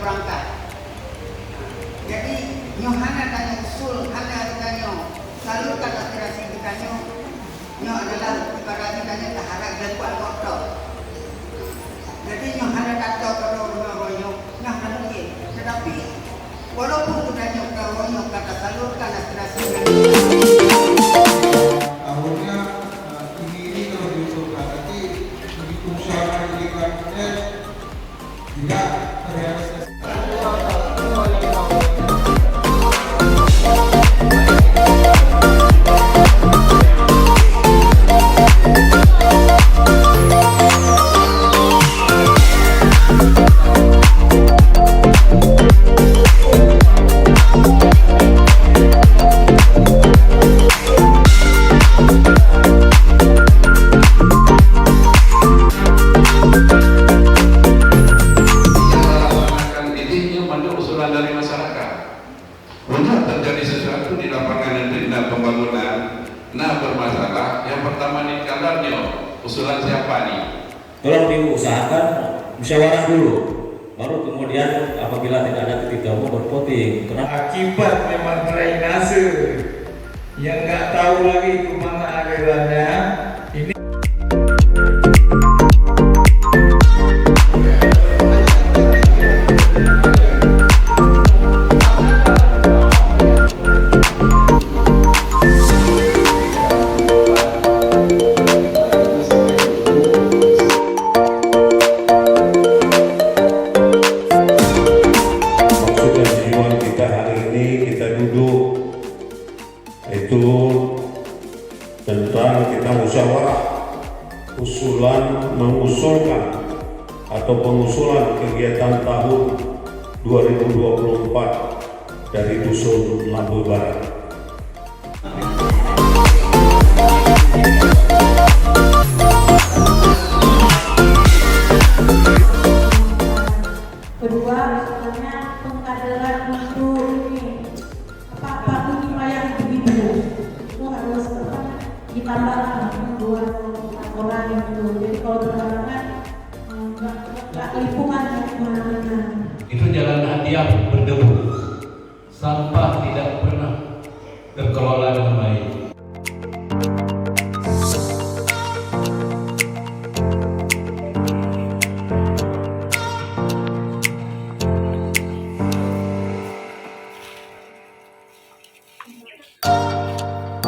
perangkat. Jadi hana tanya usul, hana tanya salurkan aspirasi kita nyo adalah ibaratnya tanya taharap dan kuat kotor. Jadi hana kata kalau nyo mungkin, tetapi walaupun kita nyo kata salurkan aspirasi tahunnya ini kalau diusulkan nanti begitu usaha dikatakan tidak terrealisasi. Bermasalah, yang pertama nih kadarnya usulan siapa nih? Tolong diusahakan musyawarah dulu, baru kemudian apabila tidak ada titik temu bervoting. Kenapa? Akibat memang drainase yang nggak tahu lagi kemana alirannya ini. Itu tentang kita musyawarah mengusulkan atau pengusulan kegiatan tahun 2024 dari Dusun Lampu Barat. Kedua, misalnya pengkaderan untuk ini apa yang begitu itu harus ditambah dua orang itu. Jadi kalau berhalangan nggak lingkungan yang kemana-mana. Itu jalan hadiah berdebu, sampah tidak pernah terkelola dengan baik.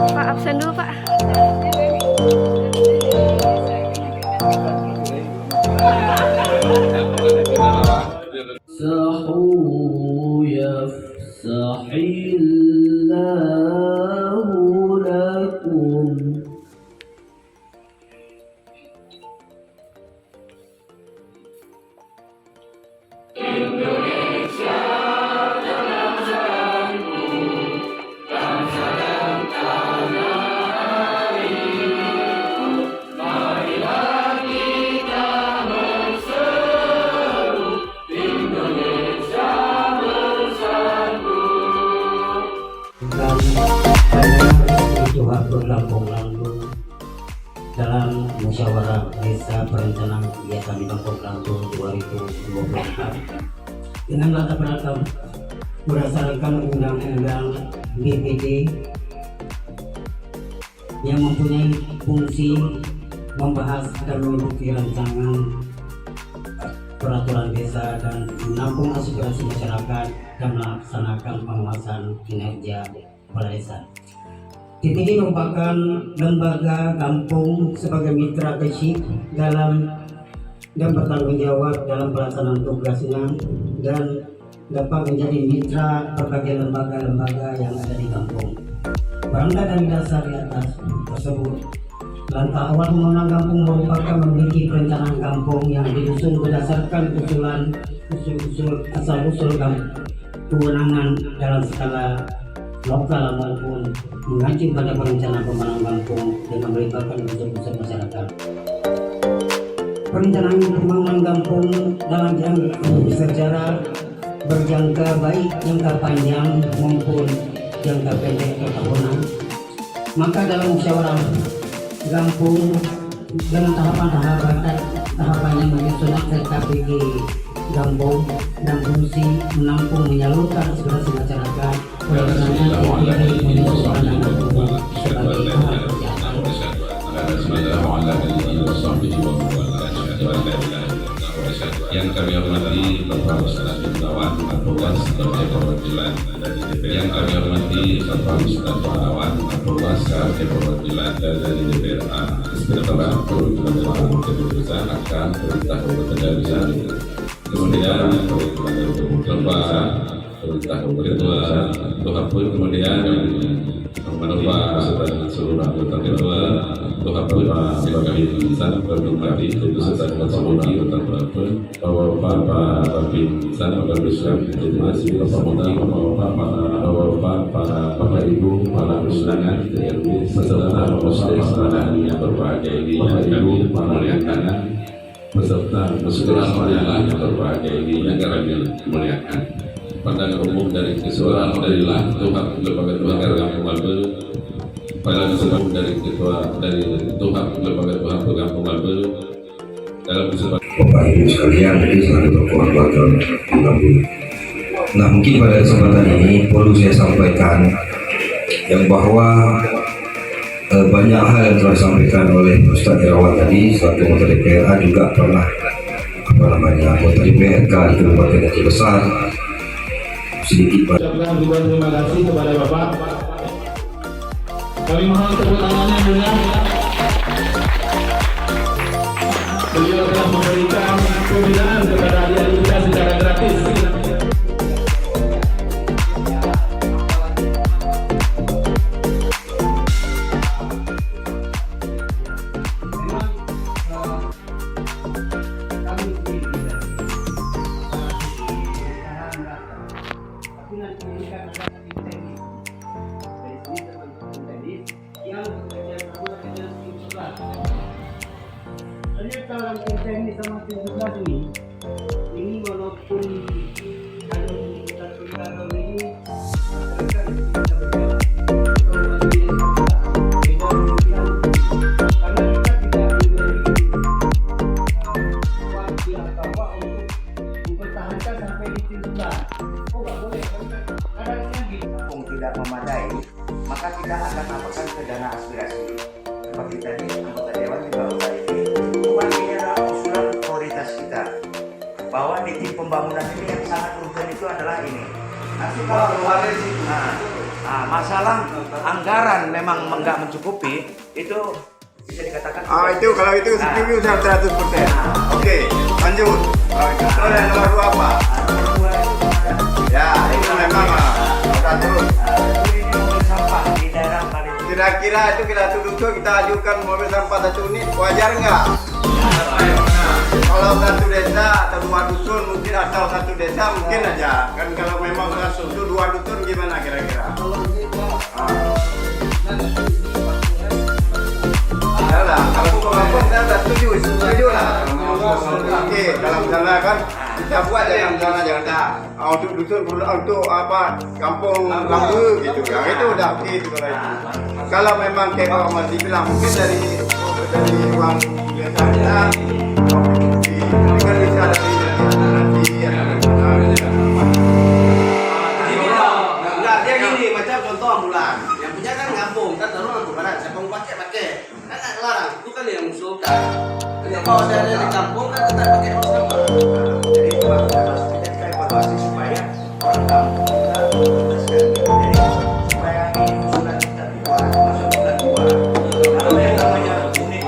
Pak, absen dulu Pak. Sahu yafsahillahu lakum. Lampung dalam musyawarah desa perencanaan kegiatan di Lampung 2024 dengan latar belakang berdasarkan undang-undang BPD yang mempunyai fungsi membahas dan mengikuti rancangan peraturan desa dan menampung aspirasi masyarakat dan melaksanakan pengawasan kinerja kepala desa. TPD merupakan lembaga kampung sebagai mitra kecil dalam dan bertanggung jawab dalam pelaksanaan tugasnya dan dapat menjadi mitra berbagai lembaga-lembaga yang ada di kampung. Berangkat dari dasar di atas tersebut, langkah awal pembangunan kampung merupakan memiliki perencanaan kampung yang disusun berdasarkan usul asal-usul kewenangan dalam skala lokal maupun mengacu pada perencanaan pembangunan kampung dengan melibatkan unsur-unsur masyarakat. Perencanaan pembangunan kampung dalam secara berjangka baik jangka panjang maupun jangka pendek atau tahunan. Maka dalam musyawarah kampung dengan tahapan yang menyusun KPG Gambong dan fungsi menampung menyalurkan aspirasi masyarakat pelaksanaan penyusunan anak umum sebagai tahap yang kami hormati Bapak Ustaz Gunawan, Kapolres Sebagai Perwakilan dari DPR. Yang kami hormati Bapak Ustaz Gunawan, Kapolres Sebagai Perwakilan dari DPR. Setelah perwakilan keputusan akan perintah kabupaten dari kemudian Bapak perintah kabupaten Tuhan pun kemudian Bapak seluruh anggota ketua Tuhan pun sebagai insan berhormati keputusan seluruh anggota pun Bapak insan berdosa terima kasih Bapak Muda Bapak Ibu para undangan beserta peserta yang berbahagia ini kami memuliakan beserta yang berbahagia ini yang kami muliakan. Pandangan umum dari keseluruhan adalah Tuhan lembaga Tuhan yang mengambil pandangan umum dari ketua dari Tuhan lembaga Tuhan yang mengambil dalam kesempatan Bapak Ibu sekalian dari selalu berkekuatan. Nah mungkin pada kesempatan ini perlu saya sampaikan yang bahwa banyak hal yang telah disampaikan oleh Ustaz Irawan tadi selaku anggota DPR juga pernah anggota DPRK di Kabupaten Aceh Besar. Sedikit ucapkan ribuan terima kasih kepada Bapak. Kami mohon tepuk tangannya mulia. Beliau telah memberikan pembinaan kepada adik-adik kita secara gratis. Kalau teknis sama sebelah ini walaupun kalau ini tidak memadai, maka kita akan apakan ke dana aspirasi. Seperti tadi anggota dewan juga udah ini. Ini adalah usulan prioritas kita bahwa di tim pembangunan ini yang sangat urgent itu adalah ini. Nanti kalau keluar dari situ, masalah anggaran memang nggak mencukupi, itu bisa dikatakan. Itu kalau itu setuju 100%. Oke, lanjut. Kalau yang nomor 2 apa? Ya, itu memang udah terus. Mobil sampah di daerah Bali. Kira-kira itu kita tuduh kita ajukan mobil sampah 1 unit, wajar nggak? Kalau 1 desa atau 2 dusun mungkin, atau 1 desa mungkin aja. Kan kalau memang langsung itu 2 dusun gimana kira-kira? Ya lah, kampung saya udah setuju lah. Oke, dalam sana kan kita buat dalam sana jangan untuk dusun untuk apa kampung lambu gitu. Yang itu udah oke itu kalau itu. Kalau memang kayak Pak Omar dibilang mungkin dari uang biasanya kan bisa dari nanti Enggak, dia gini, macam contoh ambulan. Yang punya kan kampung, kan taruh lampu barat. Siapa mau pakai. Kan nggak larang, itu kan yang mengusulkan. Kalau ada di kampung kan tetap pakai sama. Jadi itu kita evaluasi supaya orang kampung kita supaya ini usulan kita dibuat masuk bulan 2. Kalau yang namanya unik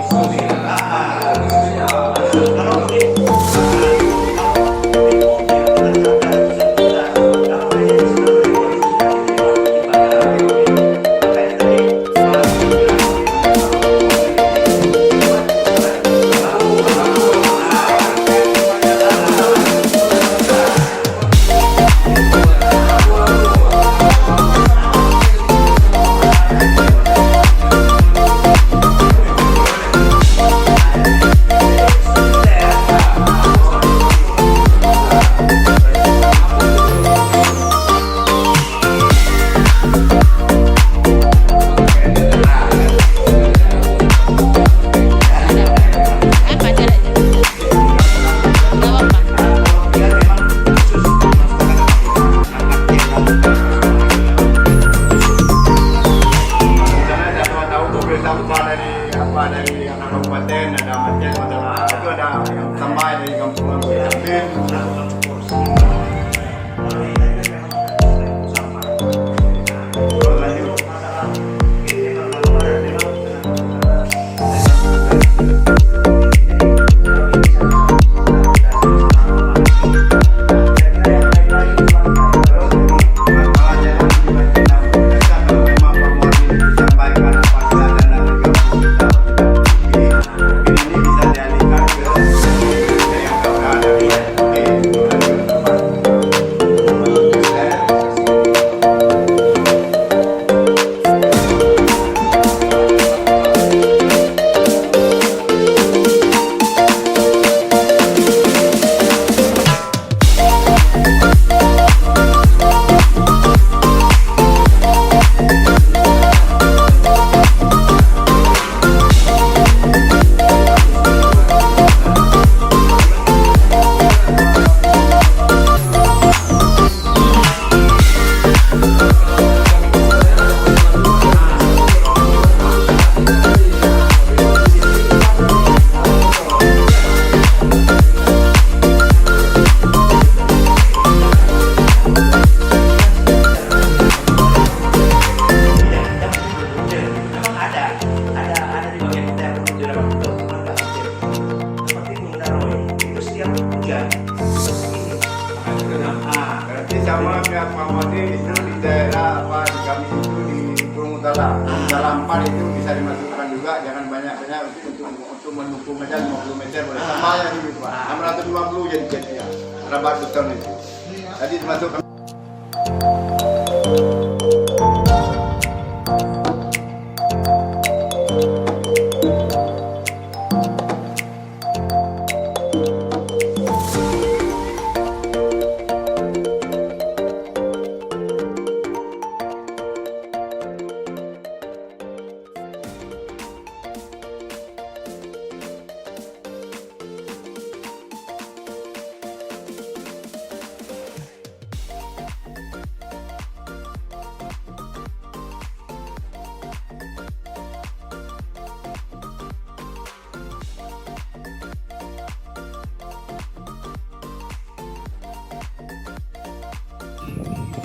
Berarti sama pihak Muhammadiyah itu di daerah apa di kami itu di Gunung Utara. Dalam 4 itu bisa dimasukkan juga, jangan banyak-banyak untuk mendukung aja 50 meter boleh. Tambah yang itu Pak. 650 jadi ya. Rabat beton itu. Tadi dimasukkan.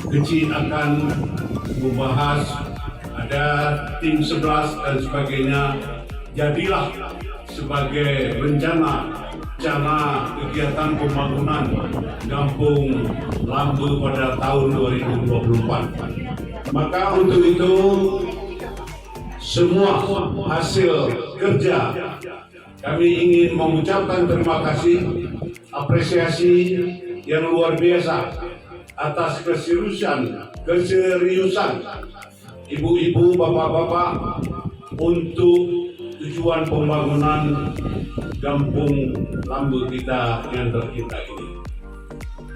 Kecil akan membahas ada tim 11 dan sebagainya. Jadilah sebagai rencana kegiatan pembangunan Kampung Lambu pada tahun 2024. Maka untuk itu semua hasil kerja kami ingin mengucapkan terima kasih, apresiasi yang luar biasa atas keseriusan ibu-ibu, bapak-bapak untuk tujuan pembangunan Kampung Lambu kita yang tercinta ini.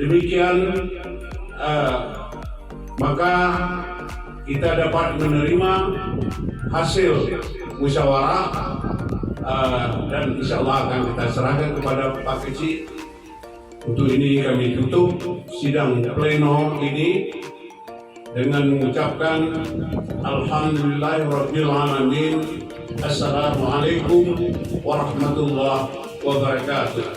Demikian maka kita dapat menerima hasil musyawarah dan insya Allah akan kita serahkan kepada Pak Kecil. Untuk ini kami tutup sidang pleno ini dengan mengucapkan Alhamdulillahirabbil alamin. Assalamualaikum warahmatullahi wabarakatuh.